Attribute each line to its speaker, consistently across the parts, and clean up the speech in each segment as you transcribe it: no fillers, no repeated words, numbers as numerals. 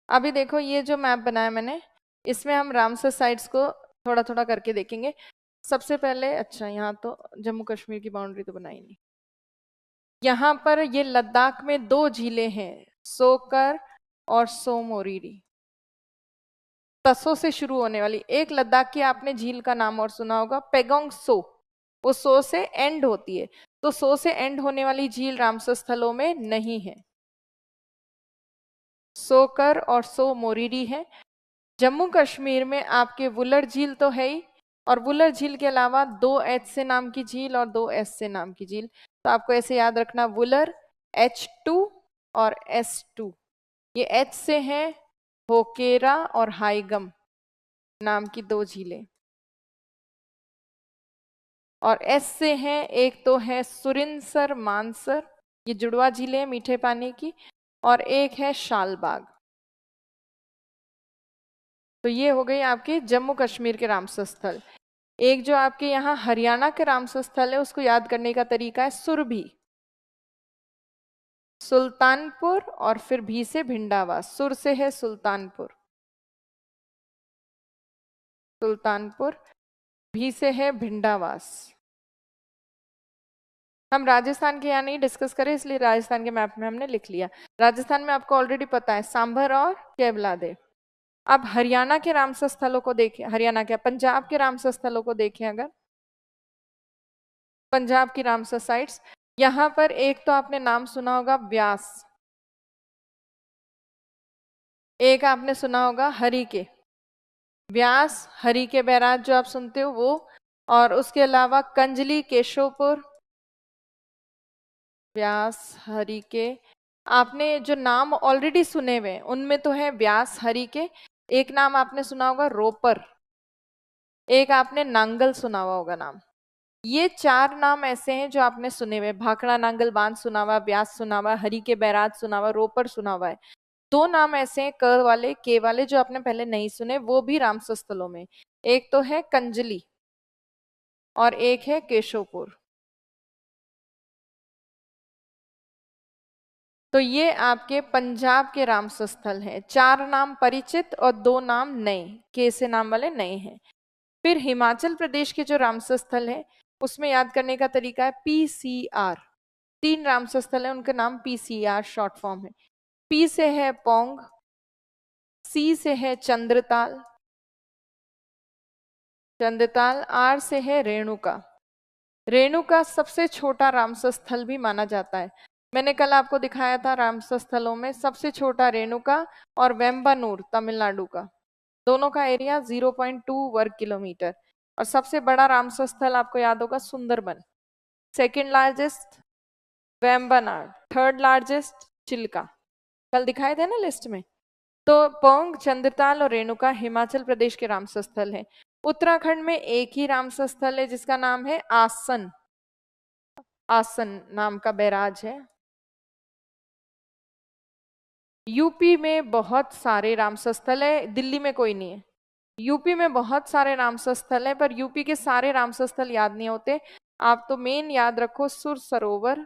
Speaker 1: अभी देखो ये जो मैप बनाया मैंने, इसमें हम रामसर साइट्स को थोड़ा थोड़ा करके देखेंगे। सबसे पहले, अच्छा यहाँ तो जम्मू कश्मीर की बाउंड्री तो बनाई नहीं। यहाँ पर ये लद्दाख में दो झीलें हैं, सोकर और सो मोरीरी। तसो से शुरू होने वाली एक लद्दाख की आपने झील का नाम और सुना होगा, पेगोंग सो। वो सो से एंड होती है, तो सो से एंड होने वाली झील रामसर स्थलों में नहीं है। सोकर और सो मोरीरी है। जम्मू कश्मीर में आपके वुलर झील तो है ही, और वुलर झील के अलावा दो एच से नाम की झील और दो एस से नाम की झील। तो आपको ऐसे याद रखना, वुलर H2 और S2। ये एच से है होकेरा और हाइगम नाम की दो झीलें, और एस से है, एक तो है सुरिनसर मानसर, ये जुड़वा झीलें हैं मीठे पानी की, और एक है शालबाग। तो ये हो गई आपकी जम्मू कश्मीर के रामसर स्थल। एक जो आपके यहाँ हरियाणा के रामसर स्थल है, उसको याद करने का तरीका है सुरभि, सुल्तानपुर और फिर भी से भिंडावा। सुर से है सुल्तानपुर, सुल्तानपुर, भी से है भिंडावास। हम राजस्थान के यहाँ नहीं डिस्कस करें, इसलिए राजस्थान के मैप में हमने लिख लिया। राजस्थान में आपको ऑलरेडी पता है सांभर और केवलादेव। अब हरियाणा के रामसर स्थलों को देखें, हरियाणा क्या, पंजाब के रामसर स्थलों को देखें अगर, पंजाब की रामसर साइट्स, यहां पर एक तो आपने नाम सुना होगा ब्यास, एक आपने सुना होगा हरि के, ब्यास हरि के बैराज जो आप सुनते हो वो, और उसके अलावा कंजली केशवपुर, व्यास हरि के। आपने जो नाम ऑलरेडी सुने हुए उनमें तो है व्यास हरि के, एक नाम आपने सुना होगा रोपर, एक आपने नांगल सुना हुआ होगा नाम। ये चार नाम ऐसे हैं जो आपने सुने हुए, भाखड़ा नांगल बांध सुना हुआ, व्यास सुना हुआ, हरि के बैराज सुना हुआ, रोपर सुना हुआ है। दो नाम ऐसे हैं क वाले के वाले जो आपने पहले नहीं सुने, वो भी रामसर स्थलों में, एक तो है कंजली और एक है केशवपुर। तो ये आपके पंजाब के रामसर स्थल हैं, चार नाम परिचित और दो नाम नए, के से नाम वाले नए हैं। फिर हिमाचल प्रदेश के जो रामसर स्थल है, उसमें याद करने का तरीका है PCR। तीन रामसर स्थल है, उनका नाम PCR शॉर्ट फॉर्म है। पी से है पोंग, सी से है चंद्रताल, चंद्रताल, आर से है रेणुका। रेणुका सबसे छोटा रामसर स्थल भी माना जाता है। मैंने कल आपको दिखाया था रामसर स्थलों में सबसे छोटा रेणुका और वेम्बानूर तमिलनाडु का, दोनों का एरिया 0.2 वर्ग किलोमीटर। और सबसे बड़ा रामसर स्थल आपको याद होगा Sundarban, second largest Vembanad, third largest Chilika, कल दिखाए थे ना लिस्ट में। तो पोंग, चंद्रताल और रेणुका हिमाचल प्रदेश के रामसर स्थल है। उत्तराखंड में एक ही रामसर स्थल है जिसका नाम है आसन, आसन नाम का बैराज है। यूपी में बहुत सारे रामसर स्थल है, दिल्ली में कोई नहीं है। यूपी में बहुत सारे रामसर स्थल है, पर यूपी के सारे रामसर स्थल याद नहीं होते। आप तो मेन याद रखो सुर सरोवर।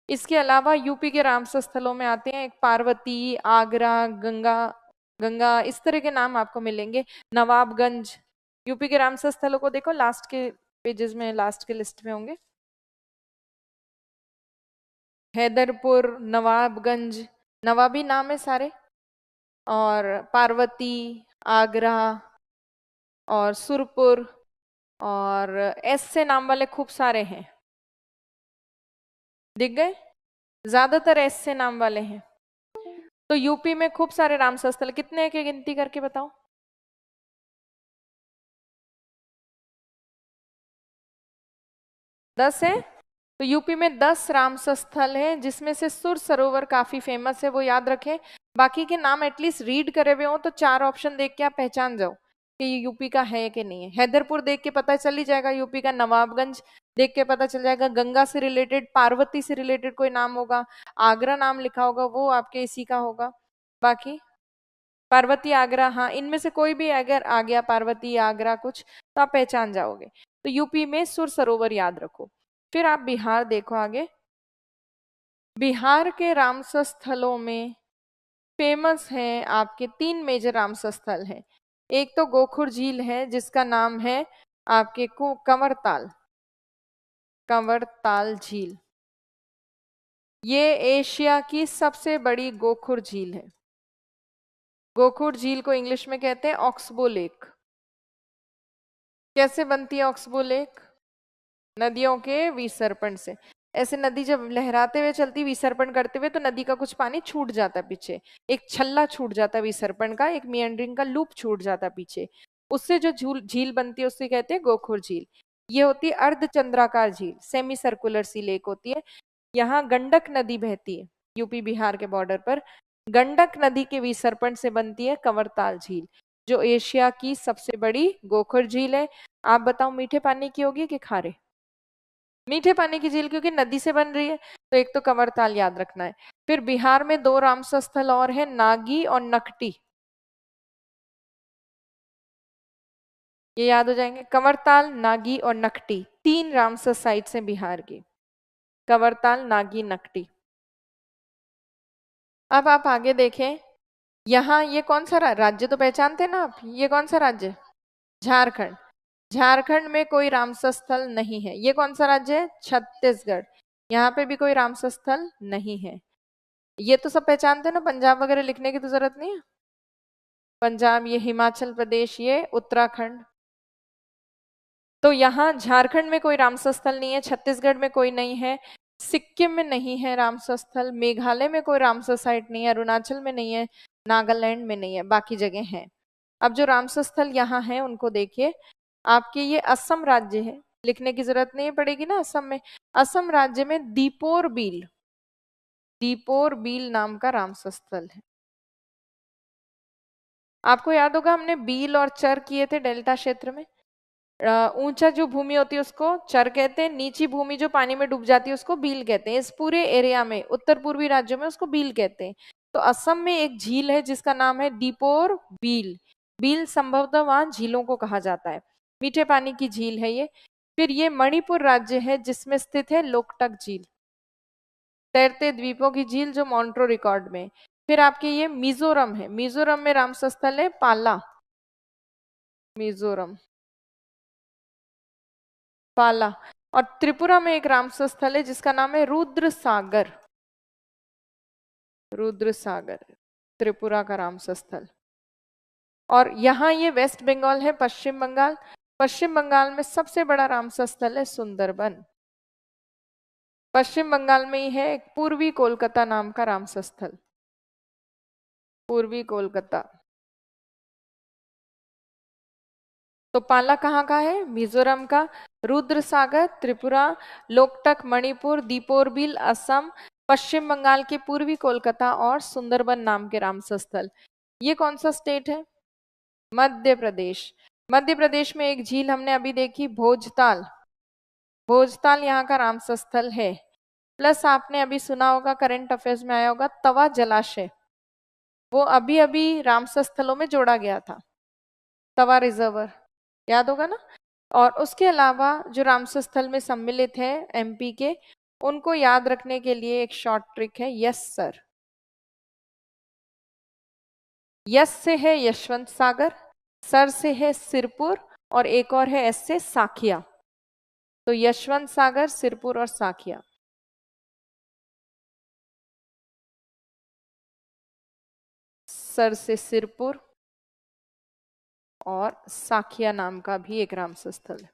Speaker 1: इसके अलावा यूपी के रामसर स्थलों में आते हैं एक पार्वती, आगरा, गंगा, गंगा इस तरह के नाम आपको मिलेंगे, नवाबगंज। यूपी के रामसर स्थलों को देखो, लास्ट के पेजेस में, लास्ट के लिस्ट में होंगे। हैदरपुर, नवाबगंज, नवाबी नाम है सारे, और पार्वती, आगरा और सुरपुर, और एस से नाम वाले खूब सारे हैं, दिख गए, ज्यादातर एस से नाम वाले हैं। तो यूपी में खूब सारे रामसर स्थल, कितने की गिनती करके बताओ। 10 है। तो यूपी में 10 रामसर स्थल हैं, जिसमें से सुर सरोवर काफी फेमस है, वो याद रखें। बाकी के नाम एटलीस्ट रीड करे हुए हो तो चार ऑप्शन देख के आप पहचान जाओ कि ये यूपी का है कि नहीं है। हैदरपुर देख के पता चल ही जाएगा यूपी का, नवाबगंज देख के पता चल जाएगा, गंगा से रिलेटेड, पार्वती से रिलेटेड कोई नाम होगा, आगरा नाम लिखा होगा वो आपके इसी का होगा। बाकी पार्वती, आगरा, हाँ इनमें से कोई भी अगर आ गया, पार्वती, आगरा कुछ, तो आप पहचान जाओगे। तो यूपी में सुर सरोवर याद रखो। फिर आप बिहार देखो आगे, बिहार के रामसर स्थलों में फेमस हैं आपके 3 मेजर रामसर स्थल हैं। एक तो गोखुर झील है जिसका नाम है आपके कंवरताल, कंवरताल झील। ये एशिया की सबसे बड़ी गोखुर झील है। गोखुर झील को इंग्लिश में कहते हैं ऑक्सबो लेक। कैसे बनती है ऑक्सबो लेक? नदियों के विसर्पण से। ऐसे नदी जब लहराते हुए चलती, विसर्पण करते हुए, तो नदी का कुछ पानी छूट जाता है पीछे, एक छल्ला छूट जाता है विसर्पण का, एक मियंडरिंग का लूप छूट जाता है पीछे, उससे जो झील बनती है उससे कहते हैं गोखुर झील। ये होती है अर्धचंद्राकार झील, सेमी सर्कुलर सी लेक होती है। यहाँ गंडक नदी बहती है, यूपी बिहार के बॉर्डर पर गंडक नदी के विसर्पण से बनती है कंवरताल झील, जो एशिया की सबसे बड़ी गोखुर झील है। आप बताओ मीठे पानी की होगी कि खारे? मीठे पानी की झील, क्योंकि नदी से बन रही है, तो एक तो कंवरताल याद रखना है। फिर बिहार में 2 रामसर स्थल और है, नागी और नकटी। ये याद हो जाएंगे, कंवरताल, नागी और नकटी, 3 रामसर साइट्स हैं बिहार की, कंवरताल, नागी, नकटी। अब आप आगे देखें, यहाँ ये कौन सा राज्य तो पहचानते ना आप, ये कौन सा राज्य? झारखंड। झारखंड में कोई रामसर स्थल नहीं है। ये कौन सा राज्य है? छत्तीसगढ़। यहाँ पे भी कोई रामसर स्थल नहीं है। ये तो सब पहचानते हैं ना, पंजाब वगैरह लिखने की तो जरूरत नहीं है। पंजाब, ये हिमाचल प्रदेश, ये उत्तराखंड। तो यहाँ झारखंड में कोई रामसर स्थल नहीं है, छत्तीसगढ़ में कोई नहीं है, सिक्किम में नहीं है रामसर स्थल, मेघालय में कोई रामसर साइट नहीं है, अरुणाचल में नहीं है, नागालैंड में नहीं है, बाकी जगह हैं। अब जो रामसर स्थल यहाँ हैं उनको देखिए। आपके ये असम राज्य है, लिखने की जरूरत नहीं पड़ेगी ना। असम में, असम राज्य में दीपोर बील, दीपोर बील नाम का रामसर स्थल है। आपको याद होगा हमने बील और चर किए थे डेल्टा क्षेत्र में। ऊंचा जो भूमि होती है उसको चर कहते हैं, नीची भूमि जो पानी में डूब जाती है उसको बील कहते हैं। इस पूरे एरिया में, उत्तर पूर्वी राज्यों में उसको बील कहते हैं। तो असम में एक झील है जिसका नाम है दीपोर बील। बील संभवतः वहां झीलों को कहा जाता है, मीठे पानी की झील है ये। फिर ये मणिपुर राज्य है जिसमें स्थित है लोकटक झील, तैरते द्वीपों की झील, जो मॉन्ट्रो रिकॉर्ड में। फिर आपके ये मिजोरम है, मिजोरम में रामसर स्थल है पाला, मिजोरम, पाला। और त्रिपुरा में एक रामसर स्थल है जिसका नाम है रुद्र सागर, रुद्र सागर, त्रिपुरा का रामसर स्थल। और यहाँ ये वेस्ट बंगाल है, पश्चिम बंगाल। पश्चिम बंगाल में सबसे बड़ा रामसर स्थल है सुंदरबन। पश्चिम बंगाल में ही है एक पूर्वी कोलकाता नाम का रामसर स्थल, पूर्वी कोलकाता। तो पाला कहाँ का है? मिजोरम का। रुद्र सागर त्रिपुरा, लोकटक मणिपुर, दीपोरबिल असम, पश्चिम बंगाल के पूर्वी कोलकाता और सुंदरबन नाम के रामसर स्थल। ये कौन सा स्टेट है? मध्य प्रदेश। मध्य प्रदेश में एक झील हमने अभी देखी, भोजताल, भोजताल यहाँ का रामसर स्थल है। प्लस आपने अभी सुना होगा, करंट अफेयर्स में आया होगा, तवा जलाशय, वो अभी अभी रामसर स्थलों में जोड़ा गया था, तवा रिजर्वर, याद होगा ना। और उसके अलावा जो रामसर स्थल में सम्मिलित है एमपी के, उनको याद रखने के लिए एक शॉर्ट ट्रिक है, यस सर। यस से है यशवंत सागर, सर से है सिरपुर, और एक और है एस से साखिया। तो यशवंत सागर, सिरपुर और साखिया। सर से सिरपुर और साखिया नाम का भी एक रामसर स्थल है।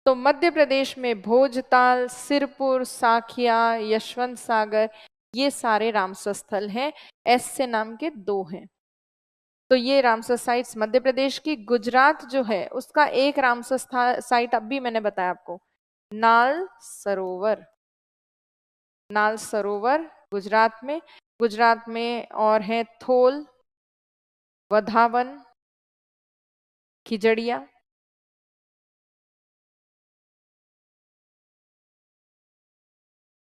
Speaker 1: तो मध्य प्रदेश में भोजताल, सिरपुर, साखिया, यशवंत सागर, ये सारे रामसर स्थल हैं। एस से नाम के 2 हैं। तो ये रामसर साइट्स मध्य प्रदेश की। गुजरात जो है उसका एक रामसर साइट अब भी मैंने बताया आपको, नाल सरोवर, नाल सरोवर गुजरात में। गुजरात में और है थोल, वधावन, खिजड़िया,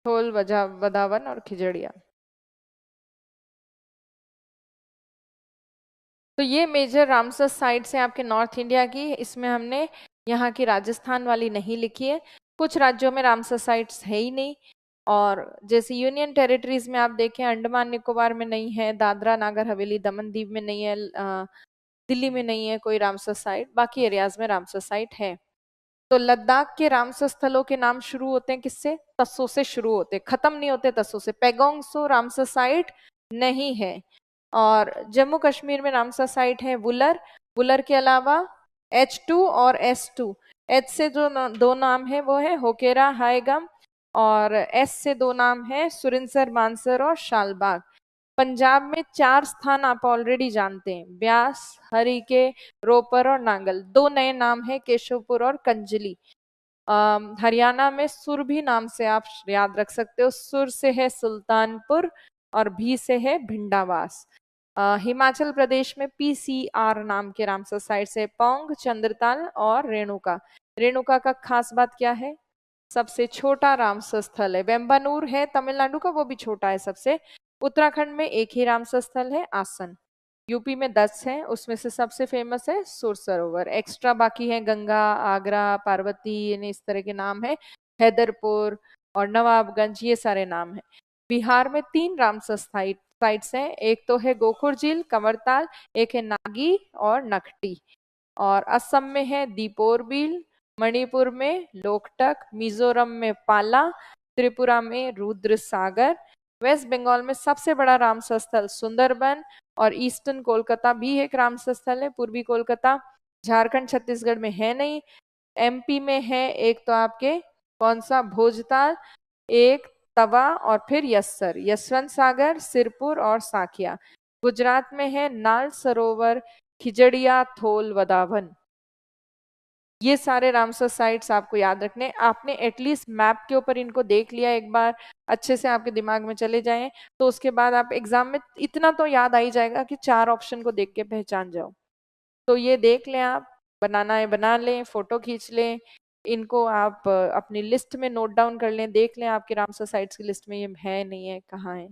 Speaker 1: थोल, वधावन और खिजड़िया। तो ये मेजर रामसर साइट्स हैं आपके नॉर्थ इंडिया की। इसमें हमने यहाँ की राजस्थान वाली नहीं लिखी है, कुछ राज्यों में रामसर साइट्स है ही नहीं। और जैसे यूनियन टेरिटरीज में आप देखें, अंडमान निकोबार में नहीं है, दादरा नागर हवेली दमन दीव में नहीं है, दिल्ली में नहीं है कोई रामसर साइट, बाकी एरियाज में रामसर साइट है। तो लद्दाख के रामसर स्थलों के नाम शुरू होते हैं किससे? तस्सो से शुरू होते, खत्म नहीं होते तस्सो से। पेगोंग सो रामसर साइट नहीं है। और जम्मू कश्मीर में रामसर साइट है वुलर। वुलर के अलावा H2 और S2, H से जो दो नाम है वो है होकेरा हायगम, और S से दो नाम है सुरिनसर मानसर और शालबाग। पंजाब में 4 स्थान आप ऑलरेडी जानते हैं, ब्यास, हरीके, रोपर और नांगल। 2 नए नाम है केशवपुर और कंजली। हरियाणा में सुर भी नाम से आप याद रख सकते हो, सुर से है सुल्तानपुर और भी से है भिंडावास। हिमाचल प्रदेश में PCR नाम के रामसर साइट से पौंग, चंद्रताल और रेणुका। रेणुका का खास बात क्या है? सबसे छोटा रामसर स्थल है। वेम्बानूर है तमिलनाडु का, वो भी छोटा है सबसे। उत्तराखंड में एक ही रामसर स्थल है, आसन। यूपी में 10 है, उसमें से सबसे फेमस है सुर सरोवर। एक्स्ट्रा बाकी है गंगा, आगरा, पार्वती, यानी इस तरह के नाम है, हैदरपुर और नवाबगंज, ये सारे नाम है। बिहार में 3 रामसर साइट्स हैं, एक तो है गोखुर झील, कंवरताल, एक है नागी और नखटी। और असम में है दीपोर बिल, मणिपुर में लोकटक, मिजोरम में पाला, त्रिपुरा में रुद्र सागर। वेस्ट बंगाल में सबसे बड़ा रामसर स्थल सुंदरबन, और ईस्टर्न कोलकाता भी एक रामसर स्थल है, पूर्वी कोलकाता। झारखंड छत्तीसगढ़ में है नहीं। MP में है एक तो आपके कौन सा, भोजताल, एक तवा और फिर यस्सर, यशवंत सागर, सिरपुर और साखिया। गुजरात में है नाल सरोवर, खिजड़िया, थोल, वदावन। ये सारे रामसर साइट्स आपको याद रखने। आपने एटलीस्ट मैप के ऊपर इनको देख लिया एक बार, अच्छे से आपके दिमाग में चले जाएं, तो उसके बाद आप एग्जाम में इतना तो याद आ ही जाएगा कि 4 ऑप्शन को देख के पहचान जाओ। तो ये देख लें आप, बनाना है बना लें, फोटो खींच लें, इनको आप अपनी लिस्ट में नोट डाउन कर लें, देख लें आपके रामसर साइट्स की लिस्ट में ये है नहीं है, कहाँ है।